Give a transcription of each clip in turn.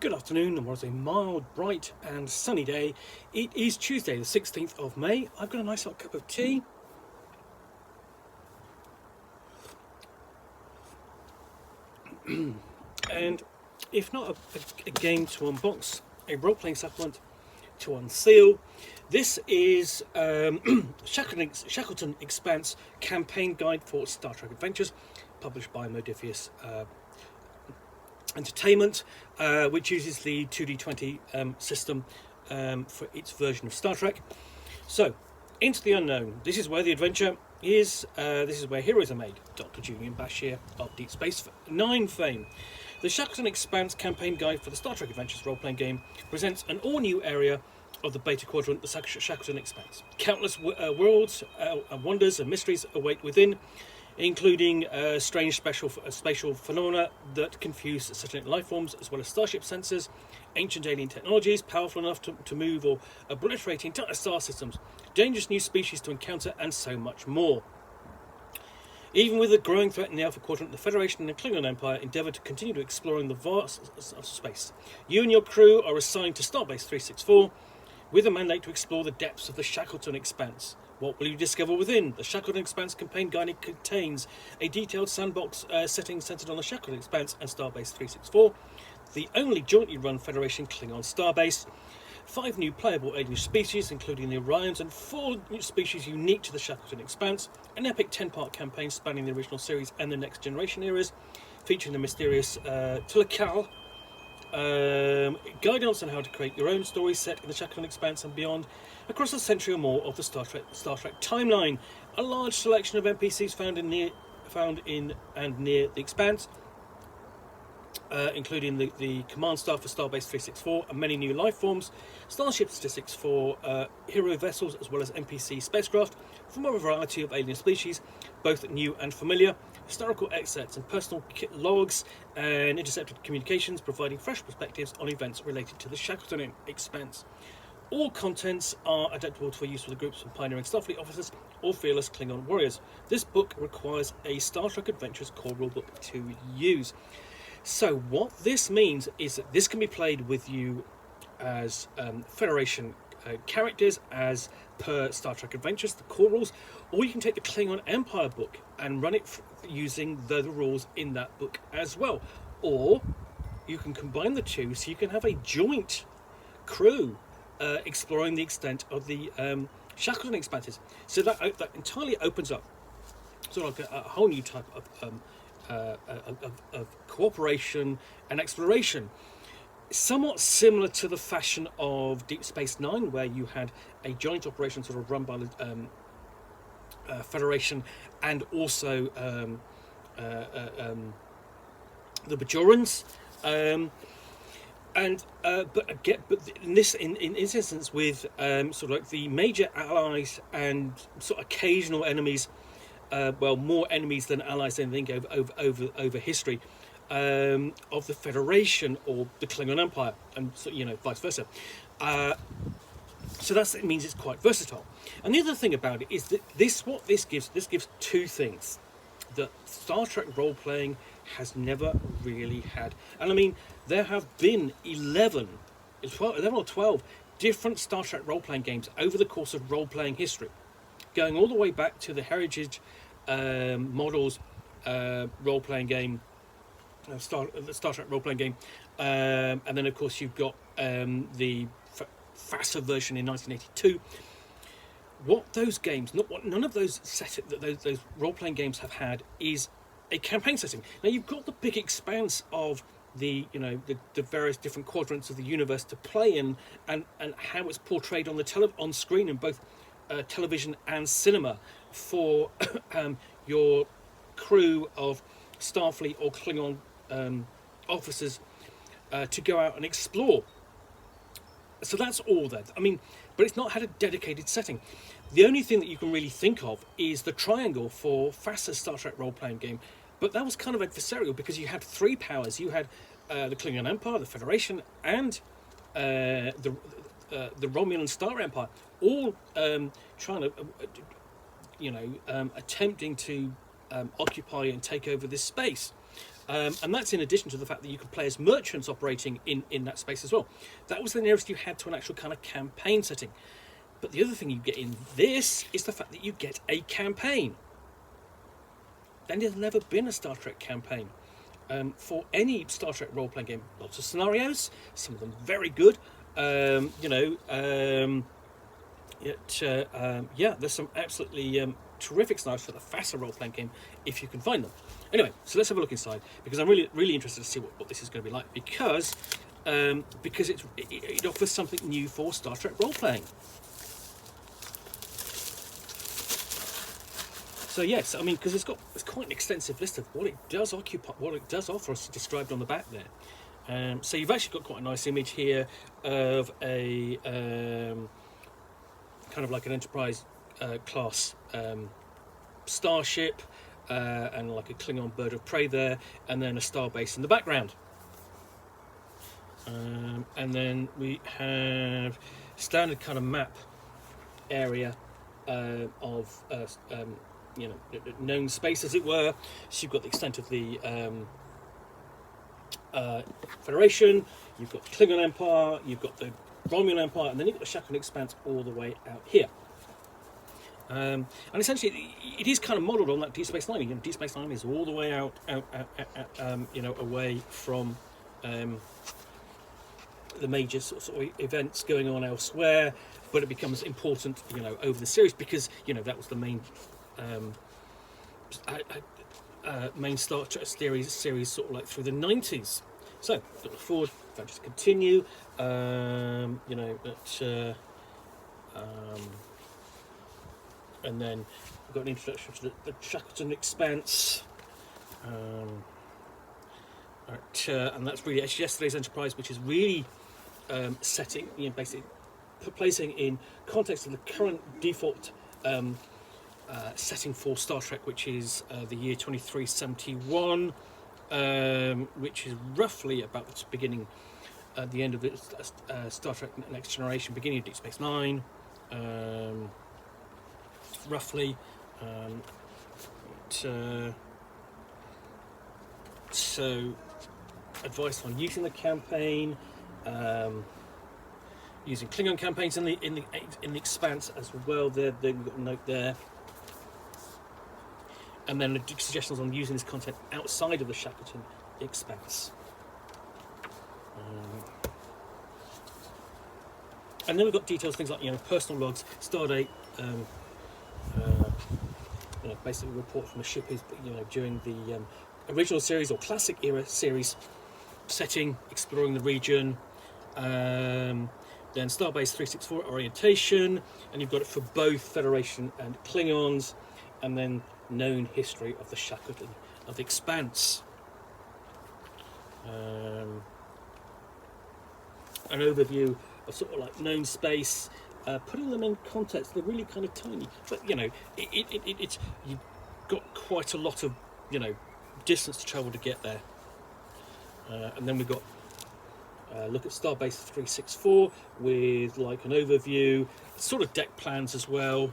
Good afternoon, and what is a mild, bright and sunny day. It is Tuesday the 16th of May. I've got a nice hot cup of tea. And if not a game to unbox, a role-playing supplement to unseal, this is Shackleton Expanse Campaign Guide for Star Trek Adventures, published by Modiphius Entertainment, which uses the 2D20 system for its version of Star Trek. So, into the unknown. This is where the adventure is. This is where heroes are made. Dr. Julian Bashir of Deep Space Nine fame. The Shackleton Expanse Campaign Guide for the Star Trek Adventures role-playing game presents an all-new area of the Beta Quadrant, the Shackleton Expanse. Countless worlds, wonders and mysteries await within, including strange spatial phenomena that confuse satellite life forms, as well as starship sensors, ancient alien technologies powerful enough to move or obliterate entire star systems, dangerous new species to encounter, and so much more. Even with the growing threat in the Alpha Quadrant, the Federation and the Klingon Empire endeavour to continue exploring the vast of space. You and your crew are assigned to Starbase 364 with a mandate to explore the depths of the Shackleton Expanse. What will you discover within? The Shackleton Expanse Campaign Guide contains a detailed sandbox setting centred on the Shackleton Expanse and Starbase 364, the only jointly run Federation Klingon starbase, 5 new playable alien species, including the Orions, and 4 new species unique to the Shackleton Expanse, an epic 10-part campaign spanning the original series and the Next Generation eras, featuring the mysterious Tulakal, guidance on how to create your own story set in the Shackleton Expanse and beyond, across a century or more of the Star Trek timeline. A large selection of NPCs found in and near the Expanse, including the command staff for Starbase 364 and many new life forms, starship statistics for hero vessels, as well as NPC spacecraft from a variety of alien species, both new and familiar, historical excerpts and personal logs, and intercepted communications, providing fresh perspectives on events related to the Shackleton Expanse. All contents are adaptable for use with groups of pioneering Starfleet officers or fearless Klingon warriors. This book requires a Star Trek Adventures core rulebook to use. So what this means is that this can be played with you as Federation characters as per Star Trek Adventures, the core rules, or you can take the Klingon Empire book and run it using the rules in that book as well. Or you can combine the two so you can have a joint crew exploring the extent of the Shackleton Expanses. So that entirely opens up sort of like a whole new type of cooperation and exploration, somewhat similar to the fashion of Deep Space Nine, where you had a joint operation sort of run by the Federation and also the Bajorans. But in this instance, with sort of like the major allies and sort of occasional enemies, more enemies than allies, I think, over history of the Federation or the Klingon Empire, and so, vice versa. So it means it's quite versatile. And the other thing about it is that this gives two things that Star Trek role-playing has never really had. And I mean, there have been 11 or 12 different Star Trek role-playing games over the course of role-playing history, going all the way back to the Heritage Models role-playing game, the Star Trek role-playing game, and then of course you've got the FASA version in 1982. What those games, none of those those role-playing games have had is a campaign setting. Now you've got the big expanse of the various different quadrants of the universe to play in, and how it's portrayed on on screen in both television and cinema for your crew of Starfleet or Klingon officers to go out and explore. So that's all there. I mean, but it's not had a dedicated setting. The only thing that you can really think of is the triangle for FASA's Star Trek role-playing game, but that was kind of adversarial because you had 3 powers. You had the Klingon Empire, the Federation, and the Romulan Star Empire, all trying to, attempting to occupy and take over this space. And that's in addition to the fact that you could play as merchants operating in that space as well. That was the nearest you had to an actual kind of campaign setting. But the other thing you get in this is the fact that you get a campaign. And there's never been a Star Trek campaign. For any Star Trek role-playing game, lots of scenarios, some of them very good. There's some absolutely terrific scenarios for the faster role-playing game if you can find them. Anyway, so let's have a look inside, because I'm really interested to see what this is going to be like, because it offers something new for Star Trek role-playing. So yes, I mean, because it's quite an extensive list of what it does occupy, what it does offer us, described on the back there. So you've actually got quite a nice image here of a kind of like an Enterprise class starship, and like a Klingon bird of prey there, and then a starbase in the background. And then we have standard kind of map area of known space, as it were. So you've got the extent of the Federation, you've got the Klingon Empire, you've got the Romulan Empire, and then you've got the Shackleton Expanse all the way out here. And essentially, it is kind of modelled on that Deep Space Nine. Deep Space Nine is all the way out away from the major sort of events going on elsewhere, but it becomes important, over the series, because that was the main main Star Trek series sort of like through the 90s. So look forward, adventures continue. And then we've got an introduction to the Shackleton Expanse. And that's really yesterday's Enterprise, which is really setting, basically placing in context of the current default setting for Star Trek, which is the year 2371, which is roughly about the beginning, the end of the Star Trek Next Generation, beginning of Deep Space Nine, roughly. So advice on using the campaign, using Klingon campaigns in the Expanse as well. There we've got a note there, and then suggestions on using this content outside of the Shackleton Expanse. And then we've got details, things like personal logs, stardate, basically a report from the ship is during the original series or classic era series setting, exploring the region. Then Starbase 364 orientation, and you've got it for both Federation and Klingons, and then known history of the Shackleton of the Expanse. An overview of sort of like known space, putting them in context. They're really kind of tiny, but it's you've got quite a lot of distance to travel to get there. And then we've got look at Starbase 364 with like an overview, sort of deck plans as well,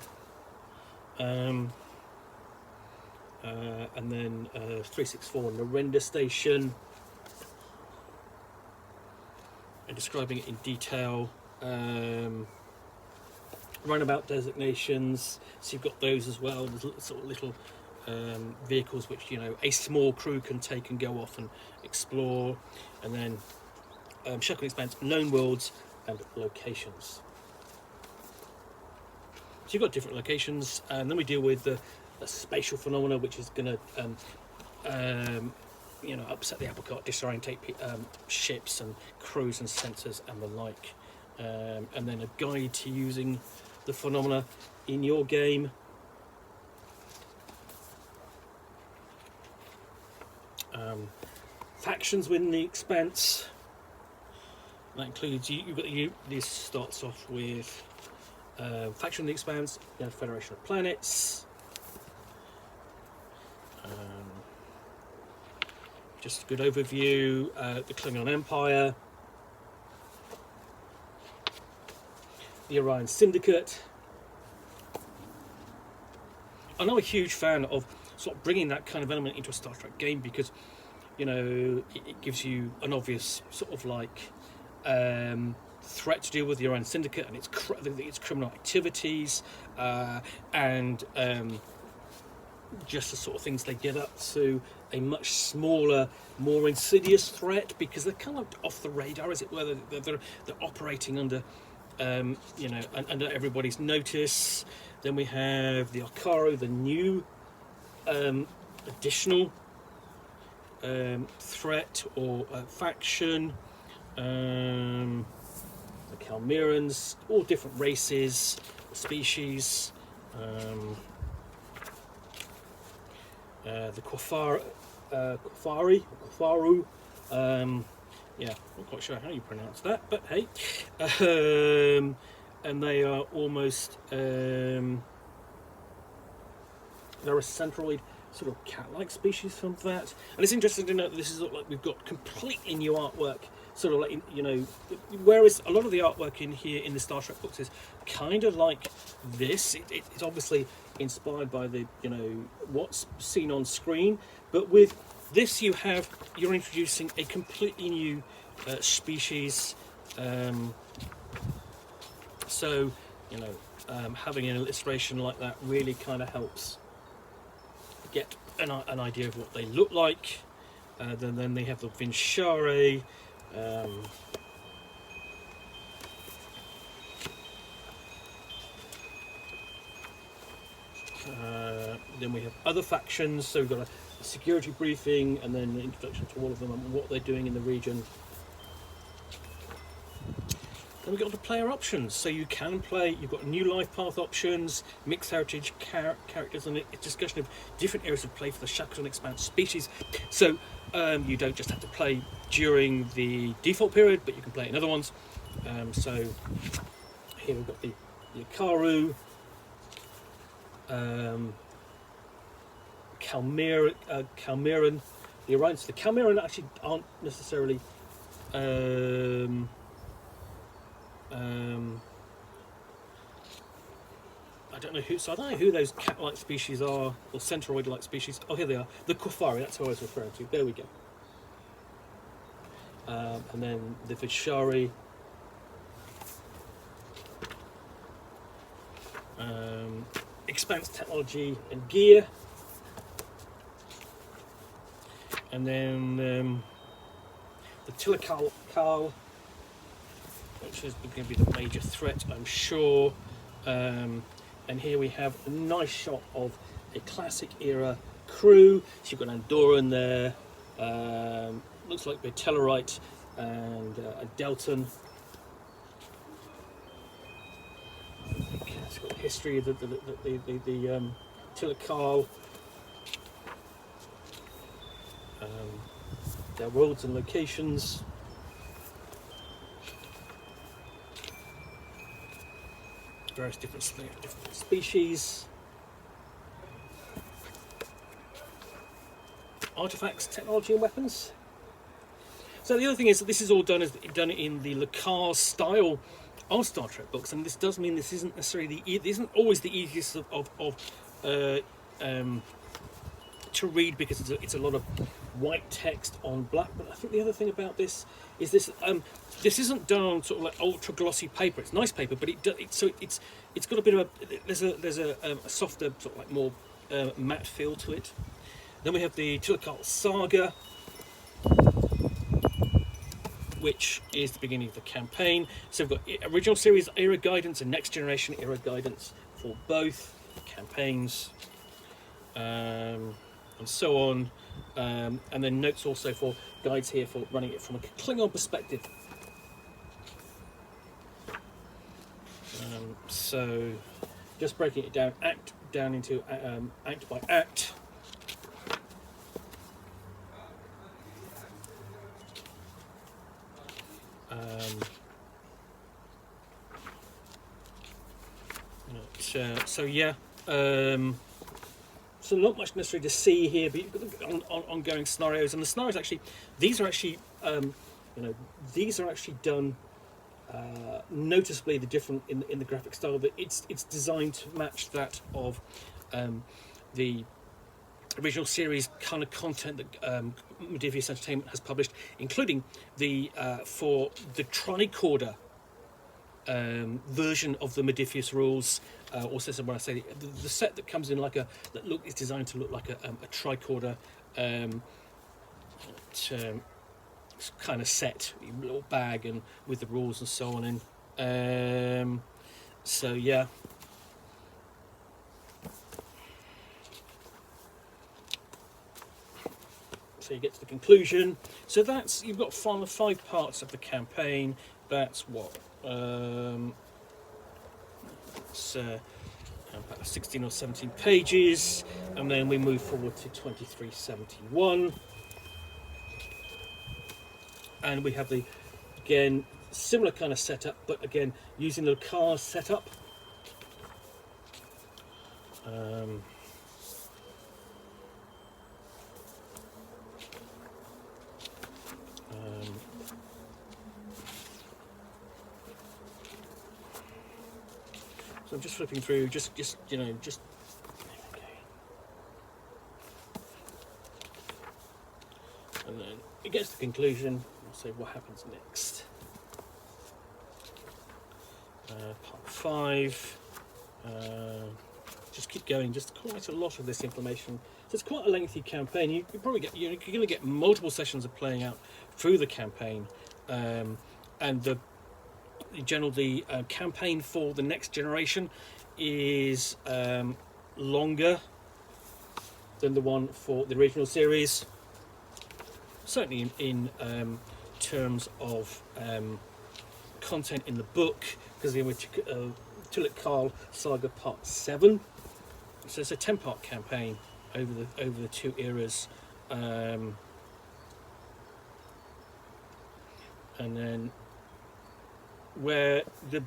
and then 364 and the render station, and describing it in detail. Runabout designations, so you've got those as well. There's sort of little vehicles which a small crew can take and go off and explore, and then Shackleton Expanse known worlds and locations. So you've got different locations, and then we deal with the spatial phenomena, which is going to upset the apple cart, disorientate ships and crews and sensors and the like, and then a guide to using the phenomena in your game. Factions within the Expanse. That includes this starts off with faction of the Expanse, Federation of Planets. Just a good overview. The Klingon Empire, the Orion Syndicate. I'm a huge fan of sort of bringing that kind of element into a Star Trek game, because you know, it gives you an obvious sort of like threat to deal with your own syndicate and its criminal activities, and just the sort of things they get up to. A much smaller, more insidious threat because they're kind of off the radar, as it were. They're operating under, you know, under everybody's notice. Then we have the Arcaro, the new additional threat or faction. The Calmerans, all different races, species. The Kwafaru. Yeah, not quite sure how you pronounce that, but hey. And they are almost, they're a centroid sort of cat-like species from that. And it's interesting to note that this is like we've got completely new artwork, sort of like, you know, whereas a lot of the artwork in here in the Star Trek books is kind of like this. It's obviously inspired by the, you know, what's seen on screen, but with this you're introducing a completely new species. So, you know, having an illustration like that really kind of helps get an idea of what they look like. Then they have the Vinchare. Then we have other factions, so we've got a security briefing and then an introduction to all of them and what they're doing in the region. Then we've got the player options, so you can play, you've got new life path options, mixed heritage characters, and a discussion of different areas of play for the Shackleton Expanse species. So you don't just have to play during the default period, but you can play in other ones. So here we've got the Ikaru, Calmeran, the Orions. The Calmeran actually aren't necessarily I don't know who those cat-like species are, or centroid-like species. Oh, here they are. The Kufari, that's who I was referring to. There we go. And then the Vishari. Expanse technology and gear. And then the Tilakal, which is going to be the major threat, I'm sure. And here we have a nice shot of a classic era crew. So you've got Andoran there, looks like a Tellarite and a Delton. Okay, it's got the history of the Tilakal, their worlds and locations. Various different species, artifacts, technology, and weapons. So the other thing is that this is all done in the Le Carre style of Star Trek books, and this does mean this isn't necessarily always the easiest to read, because it's a lot of white text on black. But I think the other thing about this is this isn't done on sort of like ultra glossy paper. It's nice paper, but it's got a bit of there's a softer sort of like more matte feel to it. Then we have the Tilakal Saga, which is the beginning of the campaign. So we've got original series era guidance and next generation era guidance for both campaigns, and so on. And then notes also for guides here for running it from a Klingon perspective. So just breaking it down, into act by act. So yeah, so not much necessarily to see here, but you've got the ongoing scenarios, and the scenarios these are actually done noticeably different in the graphic style. That it's designed to match that of the original series kind of content, that Modiphius Entertainment has published, including the for the tricorder version of the Modiphius rules. Also, when I say the set that comes in like is designed to look like a tricorder kind of set, little bag, and with the rules and so on in. So yeah. So you get to the conclusion. So that's, you've got 5 parts of the campaign. That's what it's about 16 or 17 pages, and then we move forward to 2371, and we have the, again, similar kind of setup, but again using the car setup. So I'm just flipping through, just you know, just okay. And then it gets to the conclusion. I'll say what happens next. Part 5. Just keep going. Just quite a lot of this information. So it's quite a lengthy campaign. You probably get, you're going to get multiple sessions of playing out through the campaign, and the campaign for the next generation is longer than the one for the original series. Certainly in terms of content in the book, because they were Tulip Carl Saga Part 7. So it's a 10-part campaign over the 2 eras, and then where the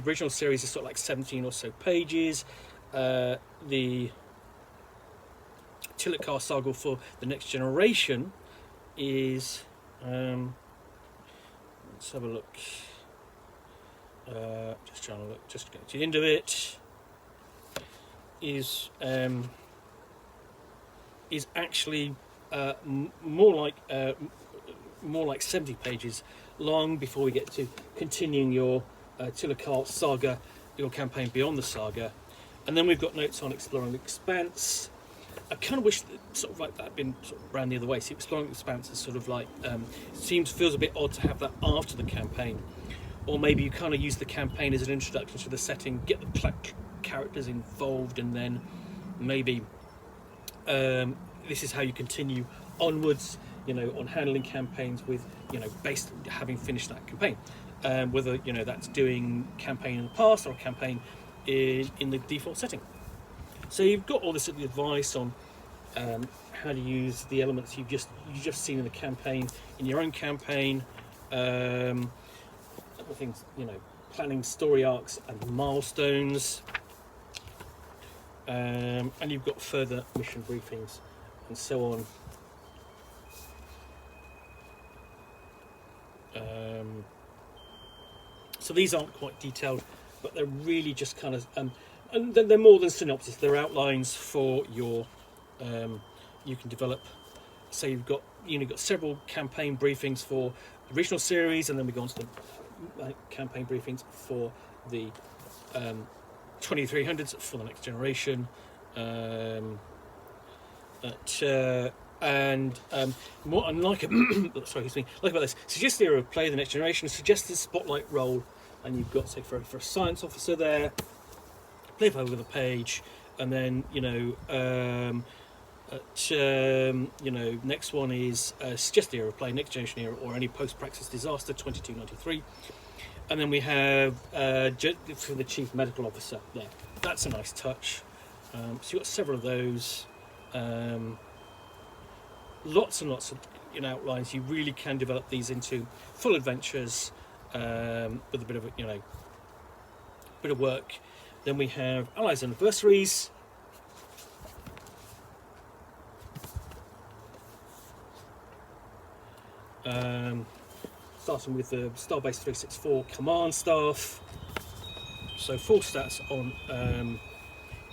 original series is sort of like 17 or so pages, the Tulip Carl Saga for the next generation is let's have a look. Just trying to look, just get to the end of it. Is actually more like 70 pages long before we get to continuing your Tulip Carl Saga, your campaign beyond the saga, and then we've got notes on Exploring the Expanse. I kind of wish that sort of like that had been sort of ran the other way. See, Exploring the Expanse is sort of like feels a bit odd to have that after the campaign, or maybe you kind of use the campaign as an introduction to the setting, get the characters involved, and then maybe this is how you continue onwards, you know, on handling campaigns with, you know, based having finished that campaign, whether, you know, that's doing campaign in the past or a campaign in the default setting. So you've got all this advice on how to use the elements you've just seen in the campaign in your own campaign, other things, you know, planning story arcs and milestones, and you've got further mission briefings and so on. So these aren't quite detailed, but they're really just kind of and they're more than synopsis. They're outlines for your you can develop. So you've got several campaign briefings for the original series, and then we go on to the campaign briefings for the 2300s for the next generation, and what I like like about this, suggest the era of play, the next generation, suggest the spotlight role, and you've got, say, for a science officer there, flip over the page, and then next one is suggest the era of play, next generation era, or any post-praxis disaster, 2293. And then we have for the chief medical officer there. That's a nice touch. So you've got several of those. Lots and lots of outlines. You really can develop these into full adventures with a bit of bit of work. Then we have allies and adversaries. Starting with the Starbase 364 command staff. So full stats on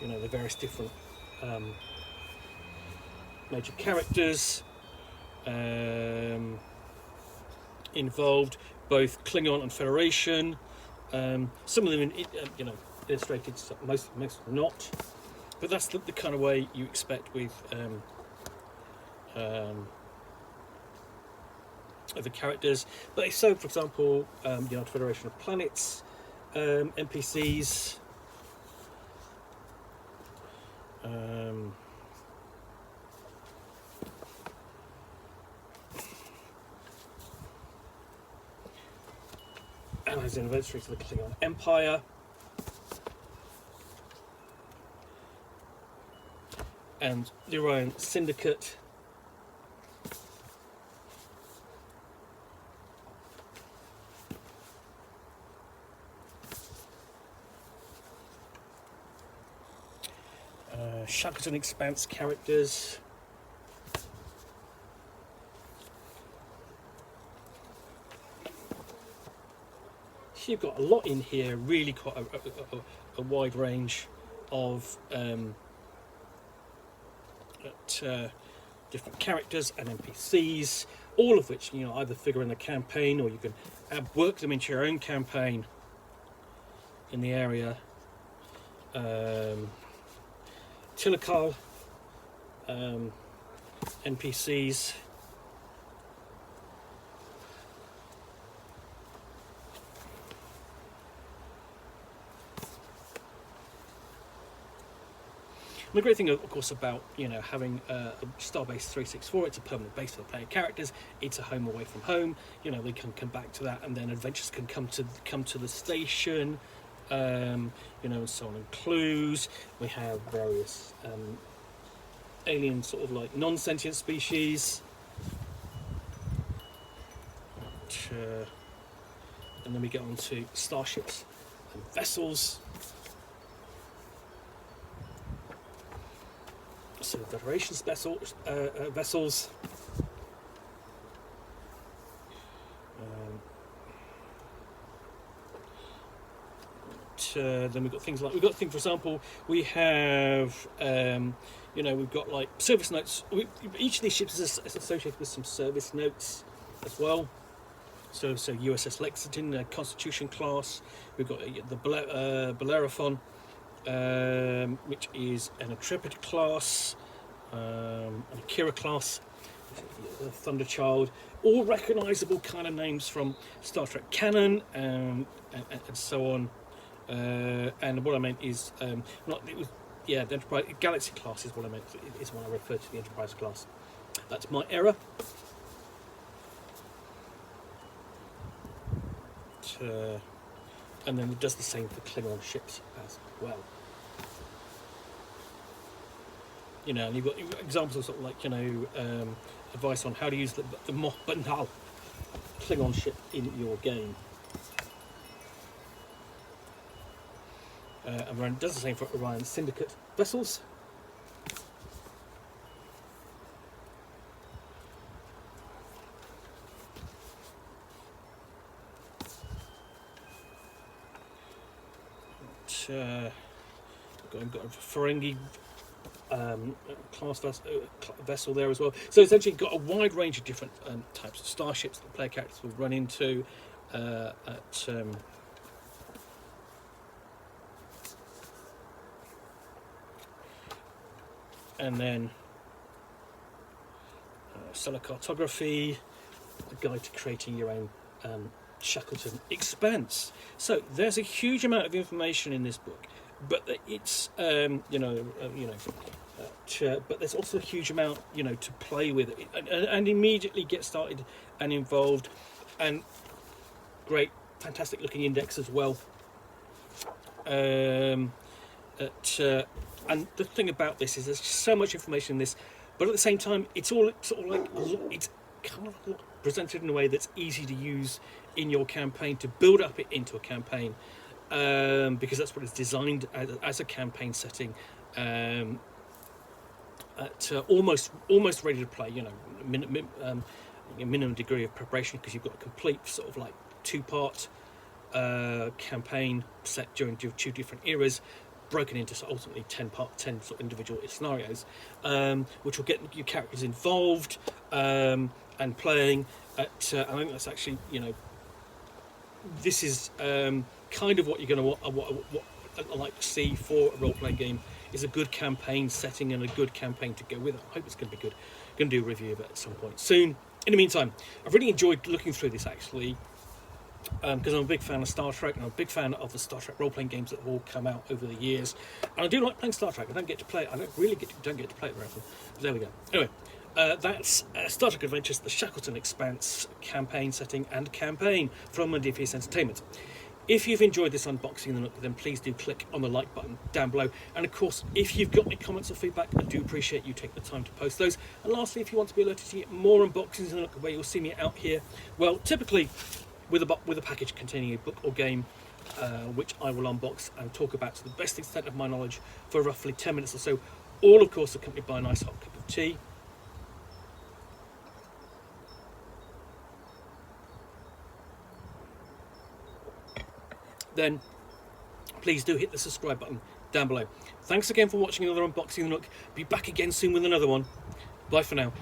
the various different major characters. involved, both Klingon and Federation. Some of them, illustrated, most not. But that's the kind of way you expect with the characters. But so, for example, Federation of Planets, NPCs. And as anniversary to the Klingon Empire. And the Orion Syndicate. Shackleton Expanse characters. So you've got a lot in here, really quite a wide range of different characters and NPCs, all of which either figure in the campaign, or you can work them into your own campaign in the area. Tilakal NPCs. And the great thing, of course, about having a Starbase 364, it's a permanent base for the player characters. It's a home away from home. They can come back to that, and then adventures can come to the station. And so on, and clues. We have various alien, sort of like non-sentient species. And then we get on to starships and vessels. So Federation's vessels. Then we've got things, for example, we have, we've got like service notes. Each of these ships is associated with some service notes as well. So USS Lexington, Constitution class. We've got the Bellerophon, which is an Intrepid class, an Akira class, Thunderchild. All recognisable kind of names from Star Trek canon, and so on. And what I meant is the Enterprise Galaxy class is what I meant. Is when I referred to the Enterprise class. That's my error. And then it does the same for Klingon ships as well. And you've got examples of sort of like advice on how to use the Moth Banal Klingon ship in your game. And Orion does the same for Orion Syndicate vessels. We've got a Ferengi class vessel there as well. So essentially got a wide range of different types of starships that player characters will run into and then stellar cartography, a guide to creating your own Shackleton Expanse. So there's a huge amount of information in this book, but it's but there's also a huge amount to play with and immediately get started and involved, and great, fantastic looking index as well. And the thing about this is there's just so much information in this, but at the same time, it's all sort of like it's kind of presented in a way that's easy to use in your campaign to build up it into a campaign, because that's what it's designed as a campaign setting. Almost ready to play. Minimum degree of preparation, because you've got a complete sort of like 2-part campaign set during 2 different eras. broken into ultimately 10 sort of individual scenarios, which will get your characters involved and playing. I think that's actually, this is kind of what you're going to what I like to see for a role-playing game, is a good campaign setting and a good campaign to go with it. I hope it's going to be good. I'm going to do a review of it at some point soon. In the meantime, I've really enjoyed looking through this, actually, because I'm a big fan of Star Trek, and I'm a big fan of the Star Trek role-playing games that have all come out over the years. And I do like playing Star Trek. I don't get to play it. I don't really get to play it very often. But there we go. Anyway, that's Star Trek Adventures, the Shackleton Expanse campaign setting and campaign from Modiphius Entertainment. If you've enjoyed this unboxing of the Nook, then please do click on the like button down below. And of course, if you've got any comments or feedback, I do appreciate you taking the time to post those. And lastly, if you want to be alerted to get more unboxings of the Nook, where you'll see me out here, well, typically with a package containing a book or game, which I will unbox and talk about to the best extent of my knowledge for roughly 10 minutes or so, all of course accompanied by a nice hot cup of tea. Then please do hit the subscribe button down below. Thanks again for watching another unboxing of the Nook. Be back again soon with another one. Bye for now.